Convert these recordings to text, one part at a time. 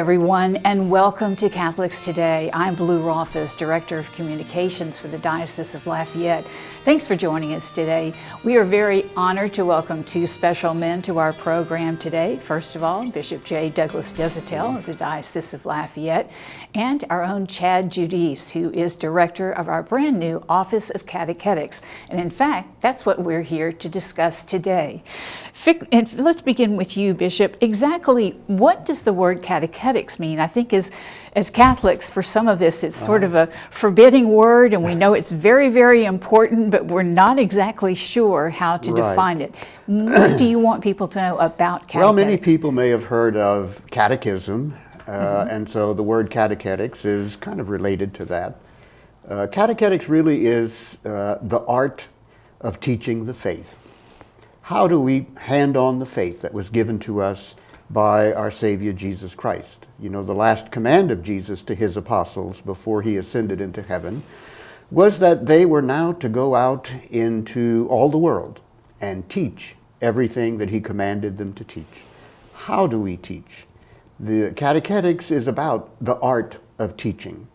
everyone, and welcome to Catholics Today. I'm Blue Rothfuss, Director of Communications for the Diocese of Lafayette. Thanks for joining us today. We are very honored to welcome two special men to our program today. First of all, Bishop J. Douglas Deshotel of the Diocese of Lafayette, and our own Chad Judice, who is Director of our brand new Office of Catechetics. And in fact, that's what we're here to discuss today. And let's begin with you, Bishop. Exactly what does the word catechetics mean? I think as Catholics, for some of us, it's sort of a forbidding word, and we know it's very, very important, but we're not exactly sure how to define it. What do you want people to know about catechetics? Well, many people may have heard of catechism, and so the word catechetics is kind of related to that. Catechetics really is the art of teaching the faith. How do we hand on the faith that was given to us by our Savior Jesus Christ? You know, the last command of Jesus to his apostles before he ascended into heaven was that they were now to go out into all the world and teach everything that he commanded them to teach. How do we teach? The catechetics is about the art of teaching.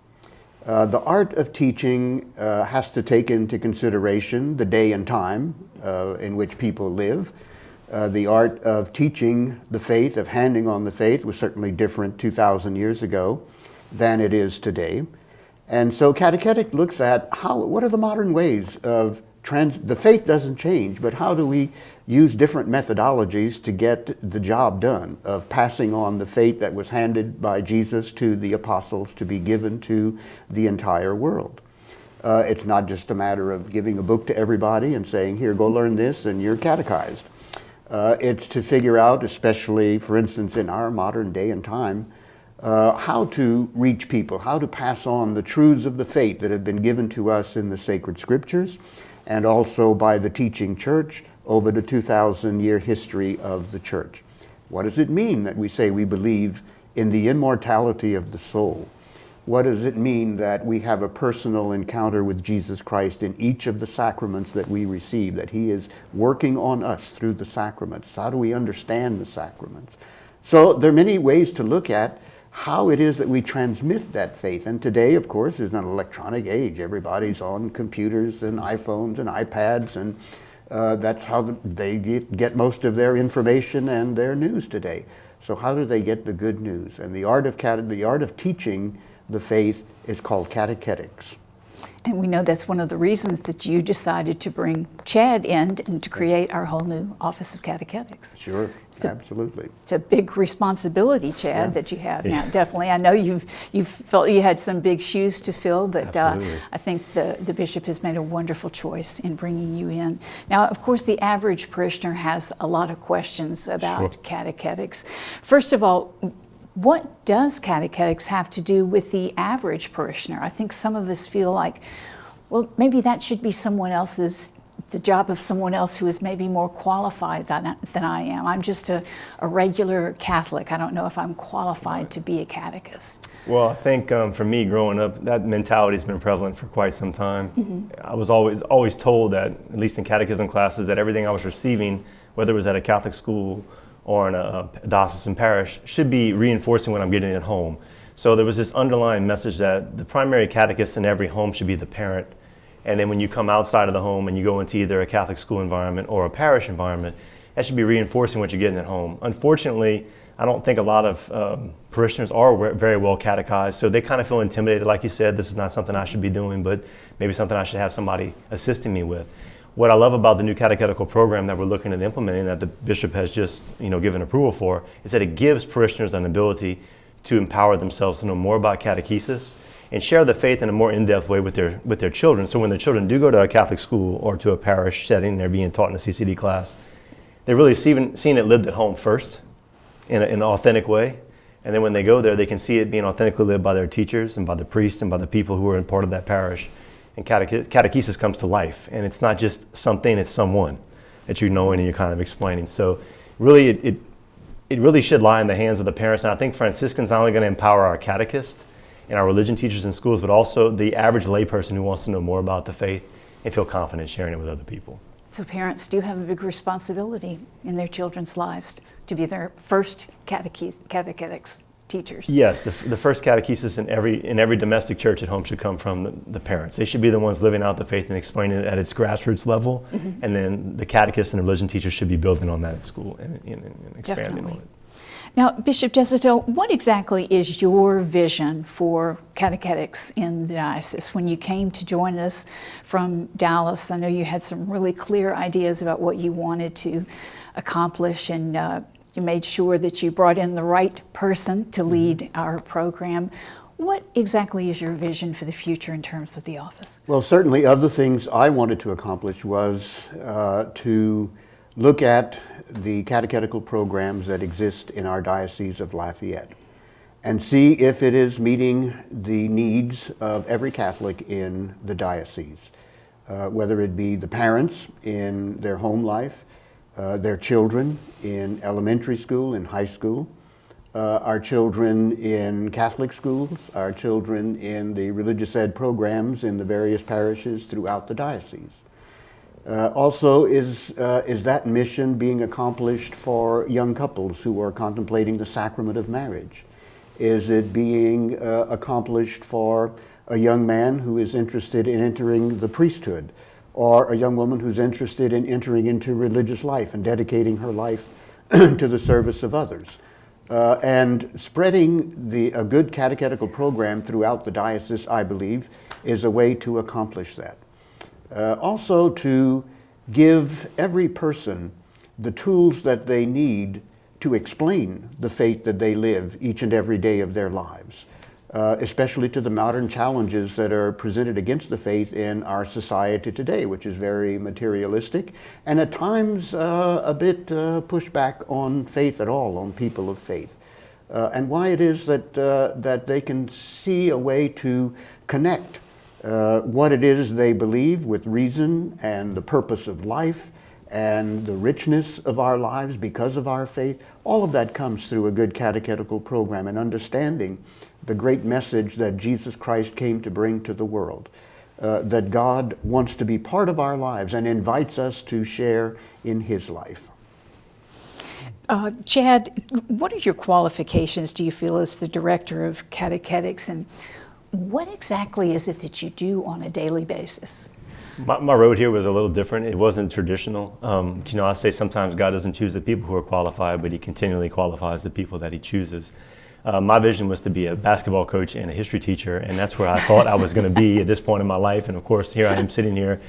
The art of teaching has to take into consideration the day and time in which people live. The art of teaching the faith, of handing on the faith, was certainly different 2,000 years ago than it is today. And so catechetic looks at what are the modern ways of the faith doesn't change, but how do we use different methodologies to get the job done of passing on the faith that was handed by Jesus to the apostles to be given to the entire world. It's not just a matter of giving a book to everybody and saying, here, go learn this and you're catechized. It's to figure out, especially, for instance, in our modern day and time, how to reach people, how to pass on the truths of the faith that have been given to us in the sacred scriptures, and also by the teaching church over the 2,000-year history of the church. What does it mean that we say we believe in the immortality of the soul? What does it mean that we have a personal encounter with Jesus Christ in each of the sacraments that we receive, that he is working on us through the sacraments? How do we understand the sacraments? So there are many ways to look at how it is that we transmit that faith. And today, of course, is an electronic age. Everybody's on computers and iPhones and iPads, and that's how they get most of their information and their news today. So how do they get the good news? And the art of teaching the faith is called catechetics. And we know that's one of the reasons that you decided to bring Chad in and to create our whole new Office of Catechetics. Sure, absolutely. It's a big responsibility, Chad, that you have now. Definitely. I know you've felt you had some big shoes to fill, but I think the bishop has made a wonderful choice in bringing you in. Now, of course, the average parishioner has a lot of questions about catechetics. First of all, what does catechetics have to do with the average parishioner? I think some of us feel like, well, maybe that should be the job of someone else who is maybe more qualified than I am. I'm just a regular Catholic. I don't know if I'm qualified to be a catechist. Well, I think for me growing up, that mentality has been prevalent for quite some time. I was always told that, at least in catechism classes, that everything I was receiving, whether it was at a Catholic school or in a diocesan parish, should be reinforcing what I'm getting at home. So there was this underlying message that the primary catechist in every home should be the parent. And then when you come outside of the home and you go into either a Catholic school environment or a parish environment, that should be reinforcing what you're getting at home. Unfortunately, I don't think a lot of parishioners are very well catechized, so they kind of feel intimidated. Like you said, this is not something I should be doing, but maybe something I should have somebody assisting me with. What I love about the new catechetical program that we're looking at implementing, that the bishop has just given approval for, is that it gives parishioners an ability to empower themselves to know more about catechesis and share the faith in a more in-depth way with their children. So when their children do go to a Catholic school or to a parish setting, they're being taught in a CCD class, they're really seeing it lived at home first in an authentic way. And then when they go there, they can see it being authentically lived by their teachers and by the priests and by the people who are in part of that parish. And catechesis comes to life, and it's not just something, it's someone that you know and you're kind of explaining. So really it really should lie in the hands of the parents. And I think Franciscans not only going to empower our catechists and our religion teachers in schools, but also the average layperson who wants to know more about the faith and feel confident sharing it with other people. So parents do have a big responsibility in their children's lives to be their first catechetics. teachers. Yes, the first catechesis in every domestic church at home should come from the parents. They should be the ones living out the faith and explaining it at its grassroots level, and then the catechist and the religion teacher should be building on that at school and expanding Definitely. on it. Now, Bishop Deshotel, what exactly is your vision for catechetics in the diocese? When you came to join us from Dallas, I know you had some really clear ideas about what you wanted to accomplish, and you made sure that you brought in the right person to lead our program. What exactly is your vision for the future in terms of the office? Well, certainly other things I wanted to accomplish was to look at the catechetical programs that exist in our Diocese of Lafayette and see if it is meeting the needs of every Catholic in the diocese, whether it be the parents in their home life, their children in elementary school and high school, our children in Catholic schools, our children in the religious ed programs in the various parishes throughout the diocese. Also, is that mission being accomplished for young couples who are contemplating the sacrament of marriage? Is it being accomplished for a young man who is interested in entering the priesthood, or a young woman who's interested in entering into religious life and dedicating her life to the service of others? And spreading a good catechetical program throughout the diocese, I believe, is a way to accomplish that. Also to give every person the tools that they need to explain the faith that they live each and every day of their lives, especially to the modern challenges that are presented against the faith in our society today, which is very materialistic and at times a bit pushback on faith at all, on people of faith. And why it is that they can see a way to connect what it is they believe with reason and the purpose of life and the richness of our lives because of our faith. All of that comes through a good catechetical program and understanding the great message that Jesus Christ came to bring to the world, that God wants to be part of our lives and invites us to share in His life. Chad, what are your qualifications, do you feel, as the director of catechetics, and what exactly is it that you do on a daily basis? My road here was a little different. It wasn't traditional. I say sometimes God doesn't choose the people who are qualified, but He continually qualifies the people that He chooses. My vision was to be a basketball coach and a history teacher, and that's where I thought I was going to be at this point in my life. And of course, here I am sitting here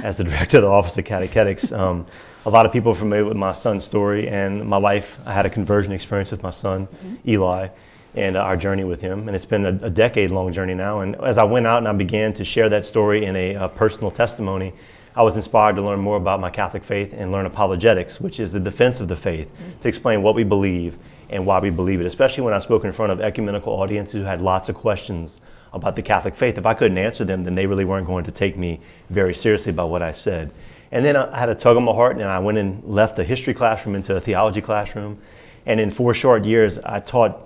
as the director of the Office of Catechetics. A lot of people are familiar with my son's story and my life. I had a conversion experience with my son, Eli, and our journey with him. And it's been a decade-long journey now. And as I went out and I began to share that story in a personal testimony, I was inspired to learn more about my Catholic faith and learn apologetics, which is the defense of the faith, to explain what we believe and why we believe it, especially when I spoke in front of ecumenical audiences who had lots of questions about the Catholic faith. If I couldn't answer them, then they really weren't going to take me very seriously about what I said. And then I had a tug on my heart, and I went and left a history classroom into a theology classroom. And in 4 short years, I taught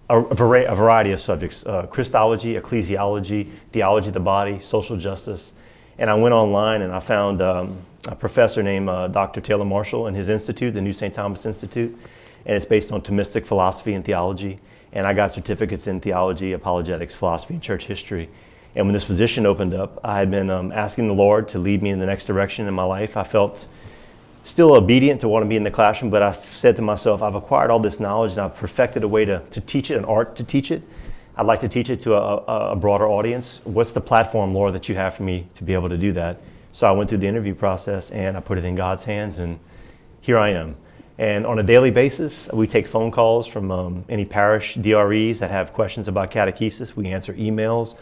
a variety of subjects, Christology, ecclesiology, theology of the body, social justice. And I went online and I found a professor named Dr. Taylor Marshall and his institute, the New St. Thomas Institute. And it's based on Thomistic philosophy and theology. And I got certificates in theology, apologetics, philosophy, and church history. And when this position opened up, I had been asking the Lord to lead me in the next direction in my life. I felt still obedient to want to be in the classroom, but I said to myself, I've acquired all this knowledge and I've perfected a way to teach it, an art to teach it. I'd like to teach it to a broader audience. What's the platform, Lord, that you have for me to be able to do that? So I went through the interview process and I put it in God's hands, and here I am. And on a daily basis, we take phone calls from any parish DREs that have questions about catechesis. We answer emails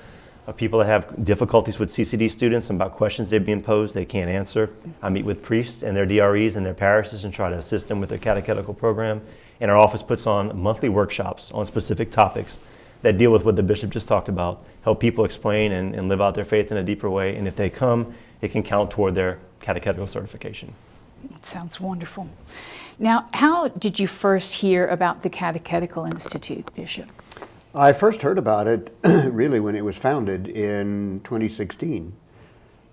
of people that have difficulties with CCD students about questions they've been posed they can't answer. I meet with priests and their DREs and their parishes and try to assist them with their catechetical program. And our office puts on monthly workshops on specific topics that deal with what the bishop just talked about, help people explain and live out their faith in a deeper way. And if they come, it can count toward their catechetical certification. It sounds wonderful. Now, how did you first hear about the Catechetical Institute, Bishop? I first heard about it really when it was founded in 2016.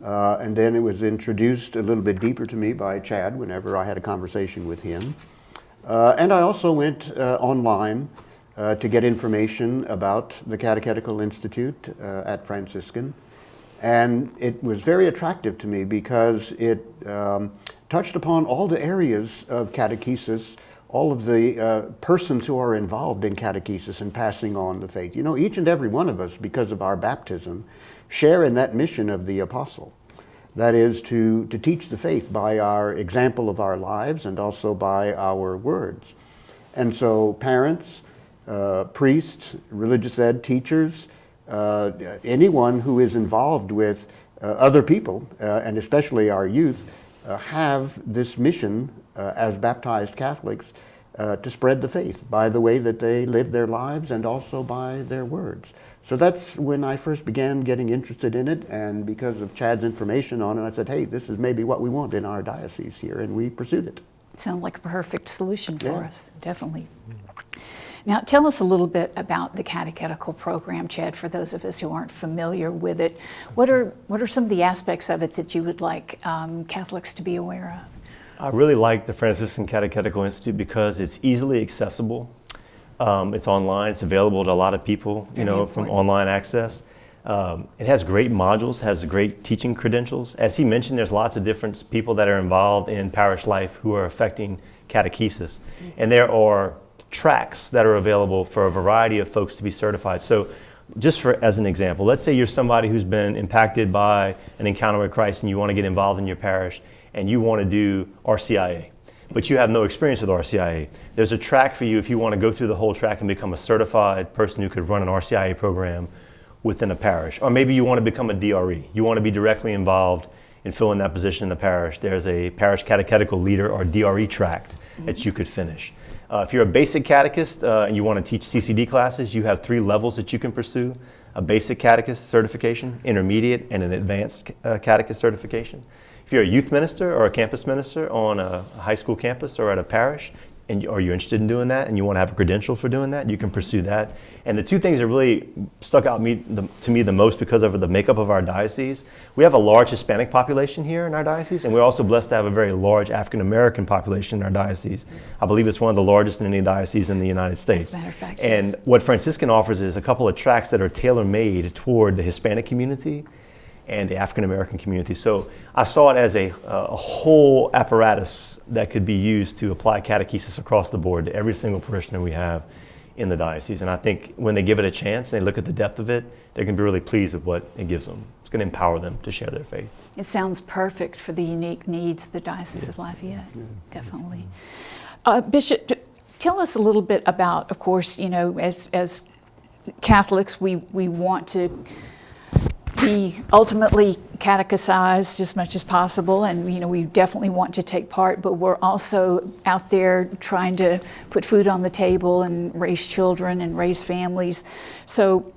And then it was introduced a little bit deeper to me by Chad whenever I had a conversation with him. And I also went online to get information about the Catechetical Institute at Franciscan. And it was very attractive to me because it touched upon all the areas of catechesis, all of the persons who are involved in catechesis and passing on the faith. You know, each and every one of us, because of our baptism, share in that mission of the apostle. That is to teach the faith by our example of our lives and also by our words. And so parents, priests, religious ed teachers, anyone who is involved with other people, and especially our youth, have this mission as baptized Catholics to spread the faith by the way that they live their lives and also by their words. So that's when I first began getting interested in it, and because of Chad's information on it, I said, hey, this is maybe what we want in our diocese here, and we pursued it. Sounds like a perfect solution for us, definitely. Now, tell us a little bit about the Catechetical program, Chad, for those of us who aren't familiar with it. What are some of the aspects of it that you would like Catholics to be aware of? I really like the Franciscan Catechetical Institute because it's easily accessible. It's online. It's available to a lot of people, from online access. It has great modules, has great teaching credentials. As he mentioned, there's lots of different people that are involved in parish life who are affecting catechesis. And there are tracks that are available for a variety of folks to be certified. So just as an example, let's say you're somebody who's been impacted by an encounter with Christ and you want to get involved in your parish and you want to do RCIA, but you have no experience with RCIA. There's a track for you if you want to go through the whole track and become a certified person who could run an RCIA program within a parish. Or maybe you want to become a DRE. You want to be directly involved in filling that position in the parish. There's a parish catechetical leader or DRE tract that you could finish. If you're a basic catechist and you want to teach CCD classes, you have 3 levels that you can pursue: a basic catechist certification, intermediate, and an advanced catechist certification. If you're a youth minister or a campus minister on a high school campus or at a parish, and are you interested in doing that and you want to have a credential for doing that, you can pursue that. And the 2 things that really stuck out to me the most because of the makeup of our diocese, we have a large Hispanic population here in our diocese, and we're also blessed to have a very large African American population in our diocese. I believe it's one of the largest in any diocese in the United States. As a matter of fact, and yes. What Franciscan offers is a couple of tracks that are tailor-made toward the Hispanic community and the African American community. So I saw it as a whole apparatus that could be used to apply catechesis across the board to every single parishioner we have in the diocese. And I think when they give it a chance and they look at the depth of it, they're going to be really pleased with what it gives them. It's going to empower them to share their faith. It sounds perfect for the unique needs of the Diocese of Lafayette, definitely. Bishop, tell us a little bit about, of course, as Catholics, we want to be ultimately catechized as much as possible, and we definitely want to take part, but we're also out there trying to put food on the table and raise children and raise families. So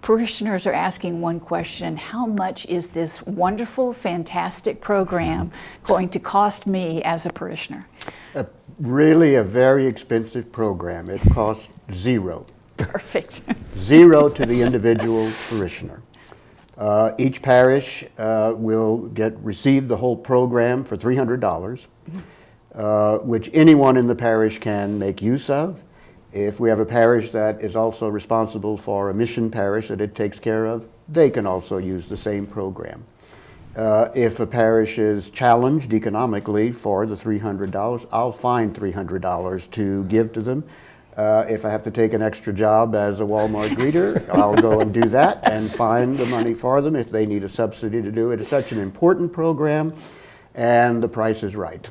parishioners are asking one question: how much is this wonderful, fantastic program going to cost me as a parishioner? Really a very expensive program. It costs $0. Perfect. $0 to the individual parishioner. Each parish will receive the whole program for $300, which anyone in the parish can make use of. If we have a parish that is also responsible for a mission parish that it takes care of, they can also use the same program. If a parish is challenged economically for the $300, I'll find $300 to give to them. If I have to take an extra job as a Walmart greeter, I'll go and do that and find the money for them if they need a subsidy to do it. It's such an important program, and the price is right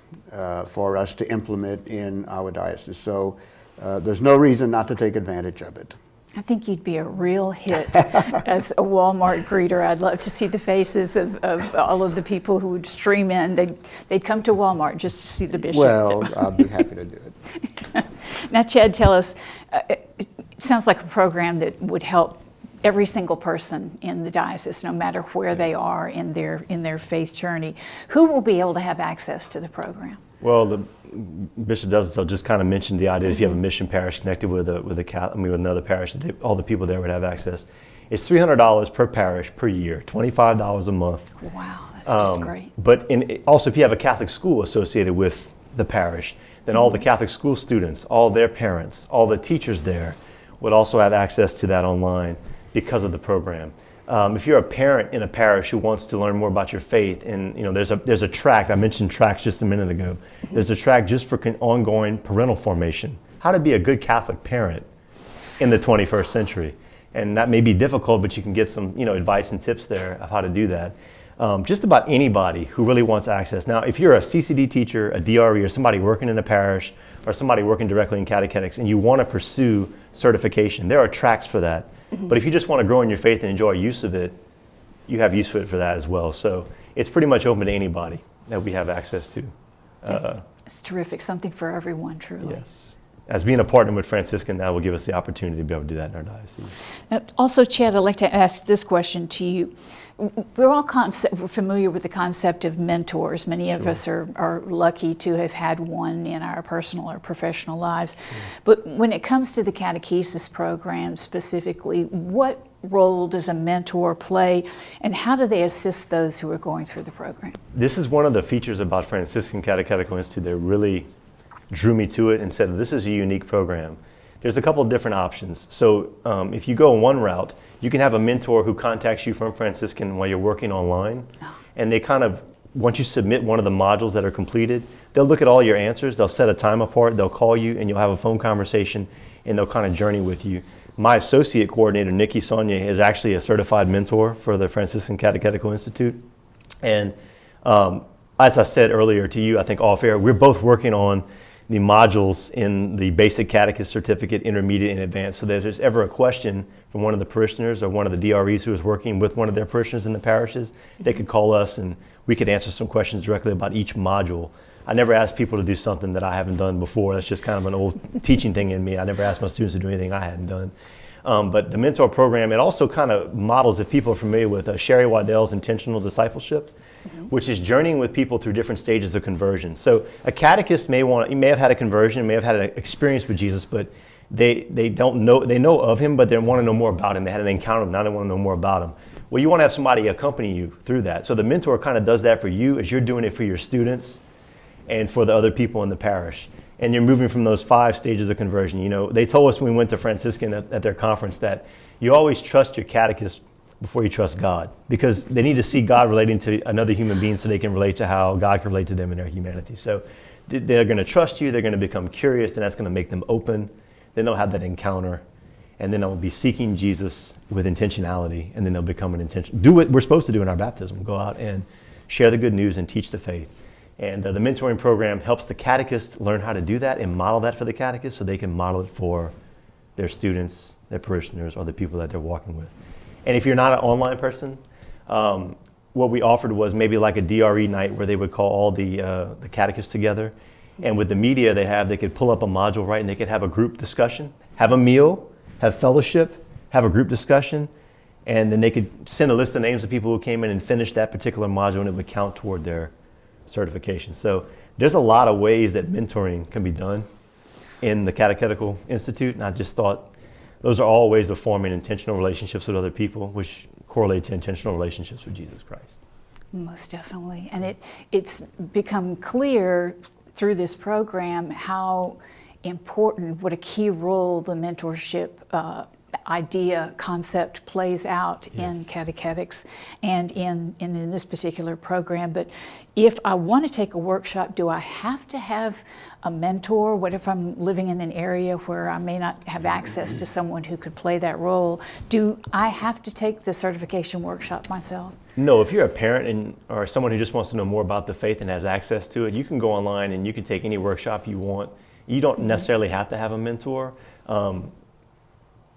for us to implement in our diocese. So there's no reason not to take advantage of it. I think you'd be a real hit as a Walmart greeter. I'd love to see the faces of all of the people who would stream in. They'd come to Walmart just to see the bishop. Well, I'll be happy to do it. Now, Chad, tell us, it sounds like a program that would help every single person in the diocese, no matter where they are in their faith journey. Who will be able to have access to the program? Well, the Bishop Deshotel just kind of mentioned the idea if you have a mission parish connected with another parish, all the people there would have access. It's $300 per parish per year, $25 a month. Wow, that's just great. But also, if you have a Catholic school associated with the parish, then all the Catholic school students, all their parents, all the teachers there would also have access to that online because of the program. If you're a parent in a parish who wants to learn more about your faith, and there's a track, I mentioned tracks just a minute ago. There's a track just for ongoing parental formation, how to be a good Catholic parent in the 21st century. And that may be difficult, but you can get some advice and tips there of how to do that. Just about anybody who really wants access. Now, if you're a CCD teacher, a DRE, or somebody working in a parish, or somebody working directly in catechetics, and you want to pursue certification, there are tracks for that. But if you just want to grow in your faith and enjoy use of it, you have use for that as well. So it's pretty much open to anybody that we have access to. It's terrific, something for everyone, truly. Yes. As being a partner with Franciscan, that will give us the opportunity to be able to do that in our diocese. Also, Chad, I'd like to ask this question to you. We're all familiar with the concept of mentors. Many of us are lucky to have had one in our personal or professional lives. But when it comes to the catechesis program specifically, what role does a mentor play, and how do they assist those who are going through the program? This is one of the features about Franciscan Catechetical Institute that really drew me to it and said, this is a unique program. There's a couple of different options. So if you go one route, you can have a mentor who contacts you from Franciscan while you're working online. And they once you submit one of the modules that are completed, they'll look at all your answers, they'll set a time apart, they'll call you, and you'll have a phone conversation, and they'll kind of journey with you. My associate coordinator, Nikki Saunier, is actually a certified mentor for the Franciscan Catechetical Institute. And as I said earlier to you, I think off air, we're both working on the modules in the basic catechist certificate, intermediate and advanced, so that if there's ever a question from one of the parishioners or one of the DREs who is working with one of their parishioners in the parishes, they could call us and we could answer some questions directly about each module. I never ask people to do something that I haven't done before. That's just kind of an old teaching thing in me. I never asked my students to do anything I hadn't done. But the mentor program, it also kind of models, if people are familiar with Sherry Waddell's intentional discipleship, which is journeying with people through different stages of conversion. So a catechist may have had a conversion, may have had an experience with Jesus, but they know of him, but they want to know more about him. They had an encounter with him, now they want to know more about him. Well, you want to have somebody accompany you through that. So the mentor kind of does that for you as you're doing it for your students and for the other people in the parish. And you're moving from those 5 stages of conversion. They told us when we went to Franciscan at their conference that you always trust your catechist before you trust God, because they need to see God relating to another human being so they can relate to how God can relate to them in their humanity. So they're going to trust you, they're going to become curious, and that's going to make them open. Then they'll have that encounter, and then they'll be seeking Jesus with intentionality, and then they'll become an intention. Do what we're supposed to do in our baptism, go out and share the good news and teach the faith. And the mentoring program helps the catechist learn how to do that and model that for the catechist so they can model it for their students, their parishioners, or the people that they're walking with. And if you're not an online person, what we offered was maybe like a DRE night where they would call all the catechists together. And with the media they could pull up a module, right, and they could have a group discussion, have a meal, have fellowship, have a group discussion, and then they could send a list of names of people who came in and finished that particular module, and it would count toward their certification. So there's a lot of ways that mentoring can be done in the Catechetical Institute, and I just thought those are all ways of forming intentional relationships with other people, which correlate to intentional relationships with Jesus Christ. Most definitely. And it's become clear through this program how important, what a key role the mentorship concept plays out in catechetics and in this particular program. But if I want to take a workshop, do I have to have a mentor? What if I'm living in an area where I may not have access to someone who could play that role? Do I have to take the certification workshop myself? No, if you're a parent or someone who just wants to know more about the faith and has access to it, you can go online and you can take any workshop you want. You don't necessarily have to have a mentor.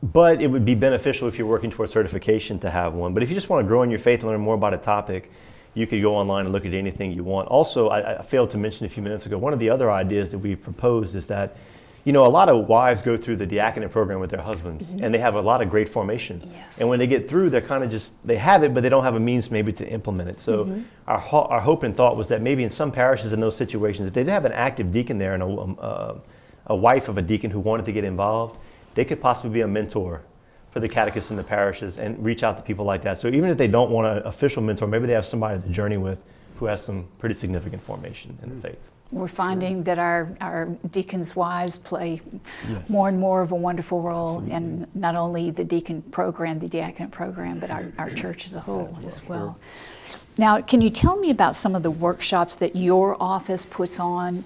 But it would be beneficial if you're working towards certification to have one. But if you just want to grow in your faith and learn more about a topic, you could go online and look at anything you want. Also, I failed to mention a few minutes ago, one of the other ideas that we've proposed is that, a lot of wives go through the diaconate program with their husbands, and they have a lot of great formation. Yes. And when they get through, they're kind of they have it, but they don't have a means maybe to implement it. So our hope and thought was that maybe in some parishes in those situations, if they did have an active deacon there and a wife of a deacon who wanted to get involved, they could possibly be a mentor for the catechists in the parishes and reach out to people like that. So even if they don't want an official mentor, maybe they have somebody to journey with who has some pretty significant formation in the faith. We're finding that our deacons' wives play Yes. more and more of a wonderful role in not only the deacon program, the diaconate program, but our church as a whole as well. Now, can you tell me about some of the workshops that your office puts on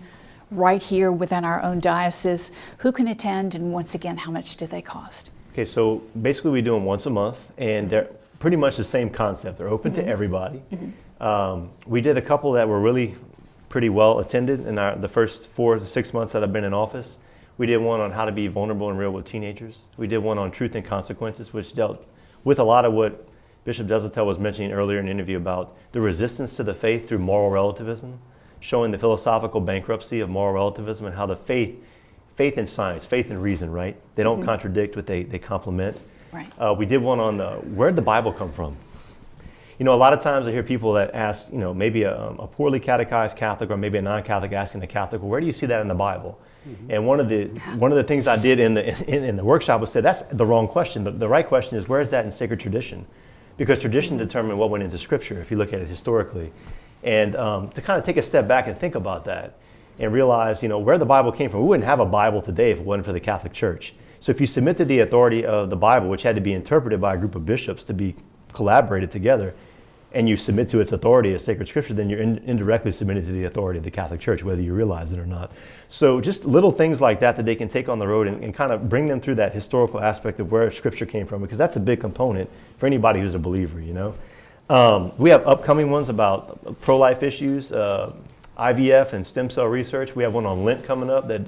right here within our own diocese? Who can attend, and once again, how much do they cost? Okay, so basically we do them once a month, and they're pretty much the same concept. They're open to everybody. We did a couple that were really pretty well attended in the first 4 to 6 months that I've been in office. We did one on how to be vulnerable and real with teenagers. We did one on truth and consequences, which dealt with a lot of what Bishop Deshotel was mentioning earlier in the interview about the resistance to the faith through moral relativism, showing the philosophical bankruptcy of moral relativism and how the faith and science, faith and reason, right? They don't contradict, but they complement. Right. We did one on where'd the Bible come from? You know, a lot of times I hear people that ask, you know, maybe a poorly catechized Catholic or maybe a non-Catholic asking a Catholic, well, where do you see that in the Bible? And one of the things I did in the workshop was say that's the wrong question. The right question is, where is that in sacred tradition? Because tradition determined what went into Scripture, if you look at it historically. And to kind of take a step back and think about that and realize, you know, where the Bible came from. We wouldn't have a Bible today if it wasn't for the Catholic Church. So if you submit to the authority of the Bible, which had to be interpreted by a group of bishops to be collaborated together, and you submit to its authority as sacred scripture, then you're indirectly submitted to the authority of the Catholic Church, whether you realize it or not. So just little things like that they can take on the road and kind of bring them through that historical aspect of where scripture came from, because that's a big component for anybody who's a believer, you know. We have upcoming ones about pro-life issues, IVF and stem cell research. We have one on Lent coming up that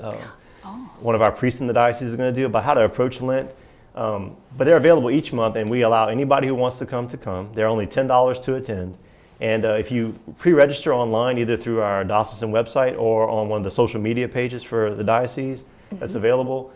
one of our priests in the diocese is going to do about how to approach Lent. But they're available each month, and we allow anybody who wants to come. They're only $10 to attend. And if you pre-register online, either through our diocesan website or on one of the social media pages for the diocese that's available,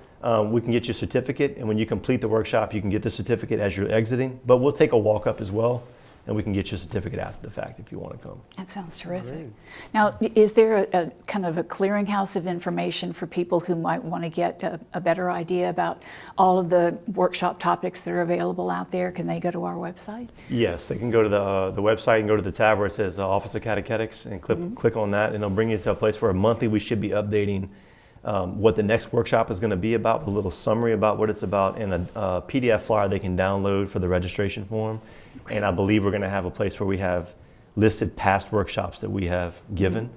we can get you a certificate. And when you complete the workshop, you can get the certificate as you're exiting. But we'll take a walk-up as well, and we can get you a certificate after the fact if you want to come. That sounds terrific. Now, is there a kind of a clearinghouse of information for people who might want to get a better idea about all of the workshop topics that are available out there? Can they go to our website? Yes, they can go to the website and go to the tab where it says Office of Catechetics and click on that, and it'll bring you to a place where monthly we should be updating what the next workshop is going to be about, with a little summary about what it's about, and a PDF flyer they can download for the registration form. And I believe we're going to have a place where we have listed past workshops that we have given.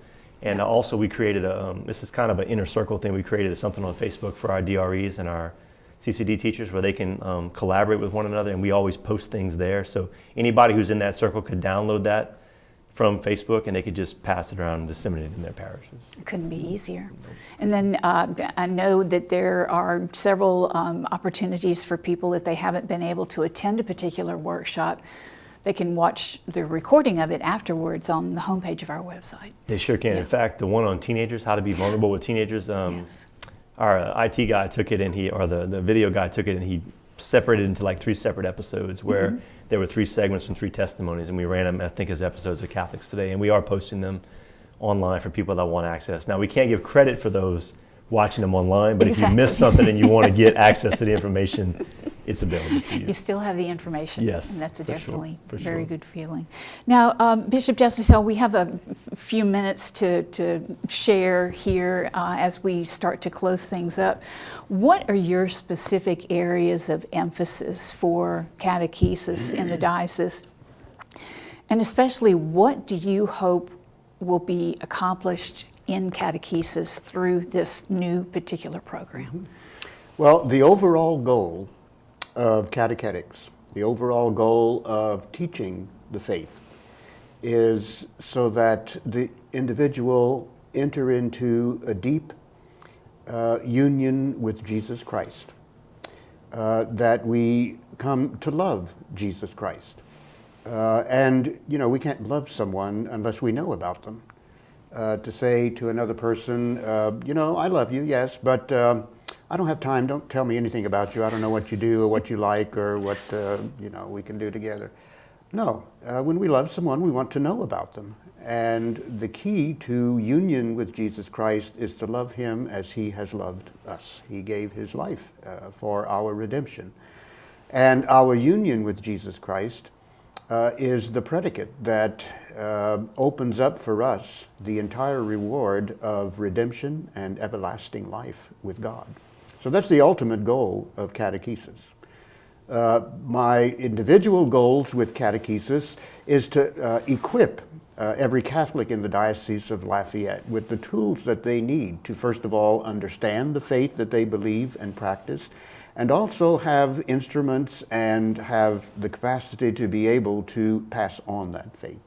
And also we created this is kind of an inner circle thing, we created something on Facebook for our DREs and our CCD teachers where they can collaborate with one another, and we always post things there. So anybody who's in that circle could download that from Facebook, and they could just pass it around and disseminate it in their parishes. It couldn't be easier. And then I know that there are several opportunities for people, if they haven't been able to attend a particular workshop, they can watch the recording of it afterwards on the homepage of our website. They sure can. Yeah. In fact, the one on teenagers, how to be vulnerable with teenagers, Yes. our IT guy took it, and the video guy took it, and he separated into like 3 separate episodes where there were 3 segments from 3 testimonies, and we ran them, I think, as episodes of Catholics Today, and we are posting them online for people that want access. Now, we can't give credit for those watching them online, but if you miss something and you want to get access to the information, it's available to you. You still have the information. Yes, And that's a for definitely sure, for very sure. good feeling. Now, Bishop Deshotel, we have a few minutes to share here as we start to close things up. What are your specific areas of emphasis for catechesis in the diocese? And especially, what do you hope will be accomplished in catechesis through this new particular program? Well, the overall goal of catechetics, the overall goal of teaching the faith, is so that the individual enter into a deep union with Jesus Christ, that we come to love Jesus Christ. And, you know, we can't love someone unless we know about them. To say to another person, you know, I love you, yes, but I don't have time. Don't tell me anything about you. I don't know what you do or what you like or what, you know, we can do together. No, when we love someone, we want to know about them. And the key to union with Jesus Christ is to love him as he has loved us. He gave his life for our redemption. And our union with Jesus Christ is the predicate that opens up for us the entire reward of redemption and everlasting life with God. So that's the ultimate goal of catechesis. My individual goals with catechesis is to equip every Catholic in the Diocese of Lafayette with the tools that they need to, first of all, understand the faith that they believe and practice, and also have instruments and have the capacity to be able to pass on that faith,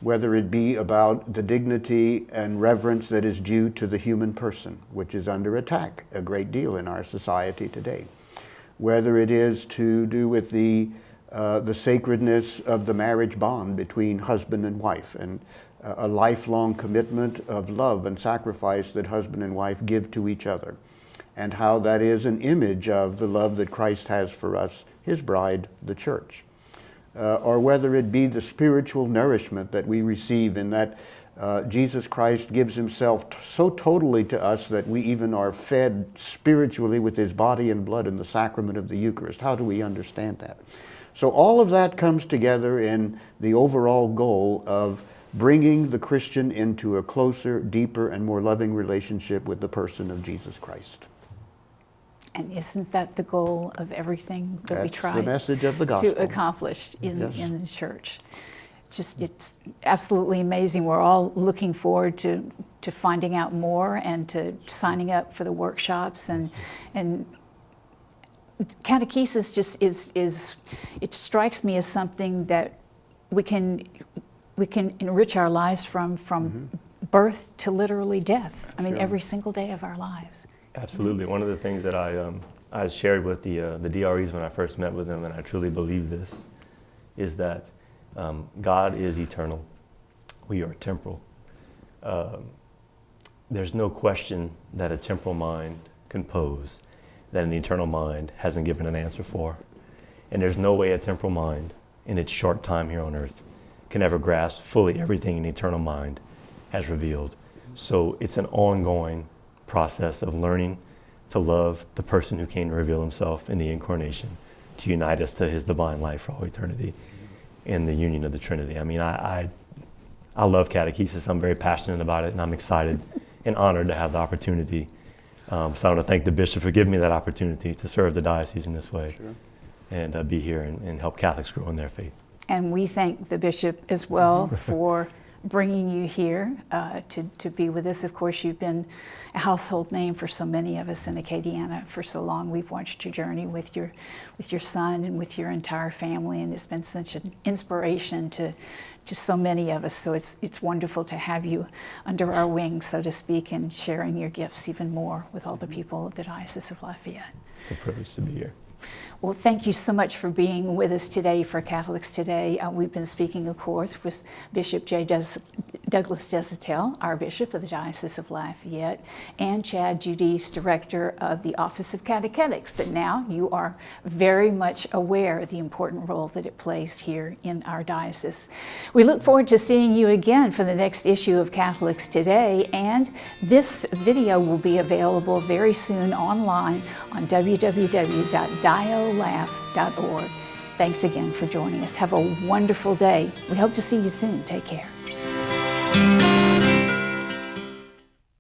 whether it be about the dignity and reverence that is due to the human person, which is under attack a great deal in our society today, whether it is to do with the sacredness of the marriage bond between husband and wife, and a lifelong commitment of love and sacrifice that husband and wife give to each other, and how that is an image of the love that Christ has for us, his bride, the church. Or whether it be the spiritual nourishment that we receive in that Jesus Christ gives himself so totally to us that we even are fed spiritually with his body and blood in the sacrament of the Eucharist. How do we understand that? So all of that comes together in the overall goal of bringing the Christian into a closer, deeper, and more loving relationship with the person of Jesus Christ. And isn't that the goal of everything that we try the message of the gospel to accomplish in the church? Just, Mm-hmm. it's absolutely amazing. We're all looking forward to finding out more and to signing up for the workshops, and catechesis just is it strikes me as something that we can enrich our lives from birth to literally death. I mean, Sure. every single day of our lives. Absolutely. One of the things that I shared with the DREs when I first met with them, and I truly believe this, is that God is eternal. We are temporal. There's no question that a temporal mind can pose that an eternal mind hasn't given an answer for. And there's no way a temporal mind, in its short time here on earth, can ever grasp fully everything an eternal mind has revealed. So it's an ongoing process of learning to love the person who came to reveal himself in the incarnation, to unite us to his divine life for all eternity in the union of the Trinity. I mean, I love catechesis. I'm very passionate about it, and I'm excited and honored to have the opportunity. So I want to thank the bishop for giving me that opportunity to serve the diocese in this way. Sure. And be here and help Catholics grow in their faith. And we thank the bishop as well for bringing you here to be with us. Of course, you've been a household name for so many of us in Acadiana for so long. We've watched your journey with your son and with your entire family, and it's been such an inspiration to so many of us. So it's wonderful to have you under our wing, so to speak, and sharing your gifts even more with all the people of the Diocese of Lafayette. It's a privilege to be here. Well, thank you so much for being with us today for Catholics Today. We've been speaking, of course, with Bishop J. Douglas Deshotel, our Bishop of the Diocese of Lafayette, and Chad Judice, Director of the Office of Catechetics, that now you are very much aware of the important role that it plays here in our diocese. We look forward to seeing you again for the next issue of Catholics Today, and this video will be available very soon online on www.diolaf.org. Thanks again for joining us. Have a wonderful day. We hope to see you soon. Take care.